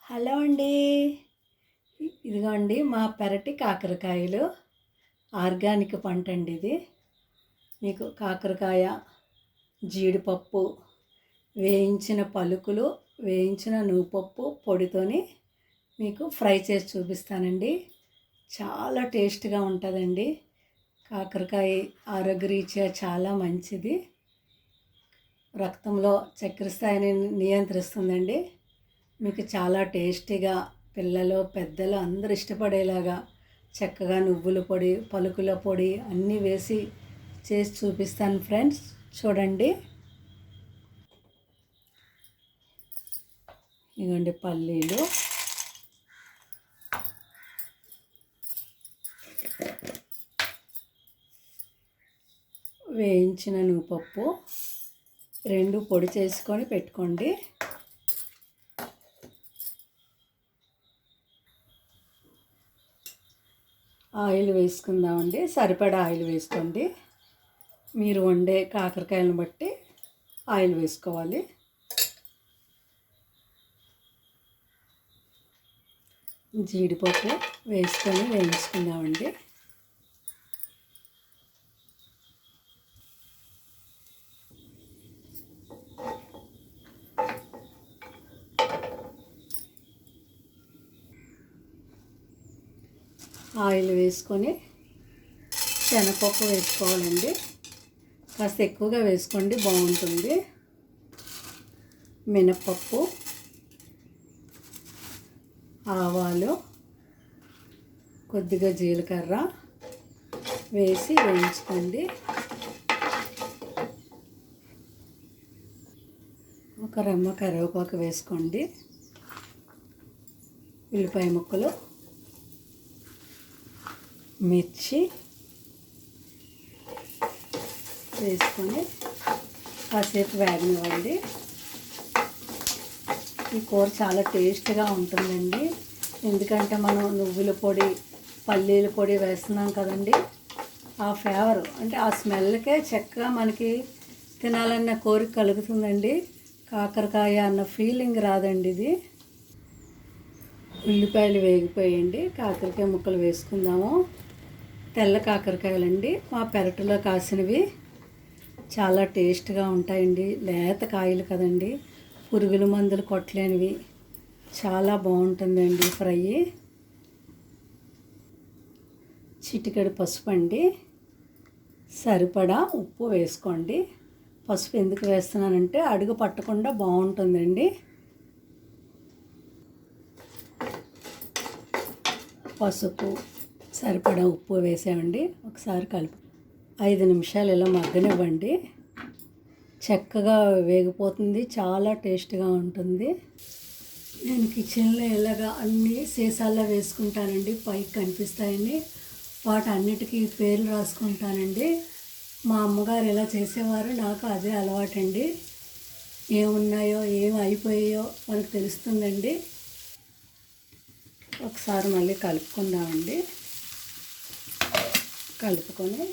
Hello అండి. ఇదిగోండి మా పెరటి కాకరకాయలు. ఆర్గానిక్ పంట అండి ఇది. మీకు కాకరకాయ, జీడిపప్పు, వేయించిన పలుకులు, వేయించిన నువ్వుపప్పు పొడితోని మీకు ఫ్రై చేసి చూపిస్తానండి. చాలా టేస్ట్గా ఉంటుందండి. కాకరకాయ ఆరోగ్యరీత్యా చాలా మంచిది. రక్తంలో చక్కెర స్థాయిని నియంత్రిస్తుందండి. మీకు చాలా టేస్టీగా పిల్లలు పెద్దలు అందరూ ఇష్టపడేలాగా చక్కగా నువ్వుల పొడి, పలుకుల పొడి అన్నీ వేసి చేసి చూపిస్తాను ఫ్రెండ్స్. చూడండి. ఇదిగోండి పల్లీలు, వేయించిన నువ్వుపప్పు రెండు పొడి చేసుకొని పెట్టుకోండి. ఆయిల్ వేసుకుందామండి. సరిపడా ఆయిల్ వేసుకోండి. మీరు వండే కాకరకాయలను బట్టి ఆయిల్ వేసుకోవాలి. జీడిపప్పు వేసుకొని వేయించుకుందామండి. ఆయిల్ వేసుకొని శనగపప్పు వేసుకోవాలండి. కాస్త ఎక్కువగా వేసుకోండి, బాగుంటుంది. మినప్పప్పు, ఆవాలు, కొద్దిగా జీలకర్ర వేసి వేయించుకోండి. ఒక రెమ్మ కరివేపాకు వేసుకోండి. ఉల్లిపాయ ముక్కలు, మిర్చి వేసుకొని కాసేపు వేగనివ్వండి. ఈ కూర చాలా టేస్ట్గా ఉంటుందండి. ఎందుకంటే మనం నువ్వుల పొడి, పల్లీల పొడి వేస్తున్నాం కదండి. ఆ ఫ్లేవర్ అంటే ఆ స్మెల్కే చక్కగా మనకి తినాలన్న కోరిక కలుగుతుందండి. కాకరకాయ అన్న ఫీలింగ్ రాదండి ఇది. ఉల్లిపాయలు వేగిపోయండి. కాకరకాయ ముక్కలు వేసుకుందాము. తెల్ల కాకరకాయలండి, మా పెరటిలో కాసినవి. చాలా టేస్ట్గా ఉంటాయండి. లేత కాయలు కదండి, పురుగుల మందులు కొట్టలేనివి. చాలా బాగుంటుందండి ఫ్రై. చిటికెడు పసుపు అండి, సరిపడా ఉప్పు వేసుకోండి. పసుపు ఎందుకు వేస్తున్నానంటే అడుగు పట్టకుండా బాగుంటుందండి. పసుపు, సరిపడా ఉప్పు వేసామండి. ఒకసారి కలుపు 5 నిమిషాలు ఇలా మగ్గనివ్వండి. చక్కగా వేగిపోతుంది, చాలా టేస్ట్గా ఉంటుంది. నేను కిచెన్లో ఇలాగా అన్నీ సీసాల్లో వేసుకుంటానండి, పైకి కనిపిస్తాయని. వాటన్నిటికీ పేర్లు రాసుకుంటానండి. మా అమ్మగారు ఇలా చేసేవారు, నాకు అదే అలవాటండి. ఏమున్నాయో ఏం అయిపోయాయో మనకు తెలుస్తుందండి. ఒకసారి మళ్ళీ కలుపుకుందామండి. కలుపుకొని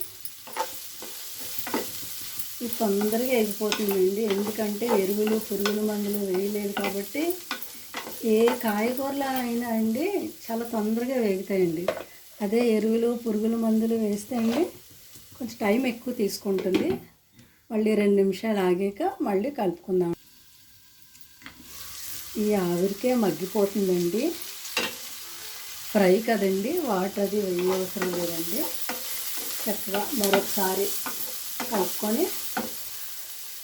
ఇది తొందరగా ఎగిపోతుందండి. ఎందుకంటే ఎరువులు, పురుగుల మందులు వేయలేదు కాబట్టి. ఏ కాయగూరలు అయినా అండి చాలా తొందరగా వేగుతాయండి. అదే ఎరువులు, పురుగుల మందులు వేస్తే అండి కొంచెం టైం ఎక్కువ తీసుకుంటుంది. మళ్ళీ 2 నిమిషాలు ఆగాక మళ్ళీ కలుపుకుందాం. ఈ ఆవిరికే మగ్గిపోతుందండి. ఫ్రై కదండి, వాటర్ అది వేయవసరం లేదండి. చక్కగా మరొకసారి కలుపుకొని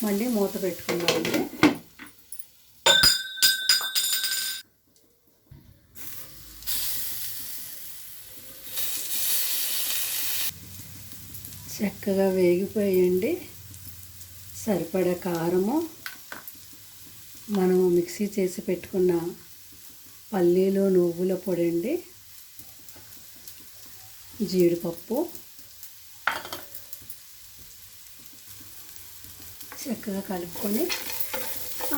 మళ్ళీ మూత పెట్టుకుందామండి. చక్కగా వేగిపోయండి. సరిపడా కారము, మనము మిక్సీ చేసి పెట్టుకున్న పల్లీలు, నువ్వుల పొడి అండి, జీడిపప్పు చక్కగా కలుపుకొని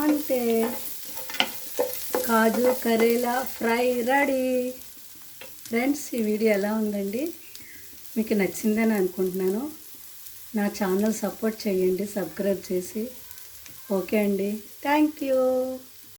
అంటే కాజు కరేలా ఫ్రై రెడీ. ఫ్రెండ్స్, ఈ వీడియో ఎలా ఉందండి? మీకు నచ్చిందని అనుకుంటున్నాను. నా ఛానల్ సపోర్ట్ చేయండి, సబ్స్క్రైబ్ చేసి. ఓకే అండి, థ్యాంక్ యూ.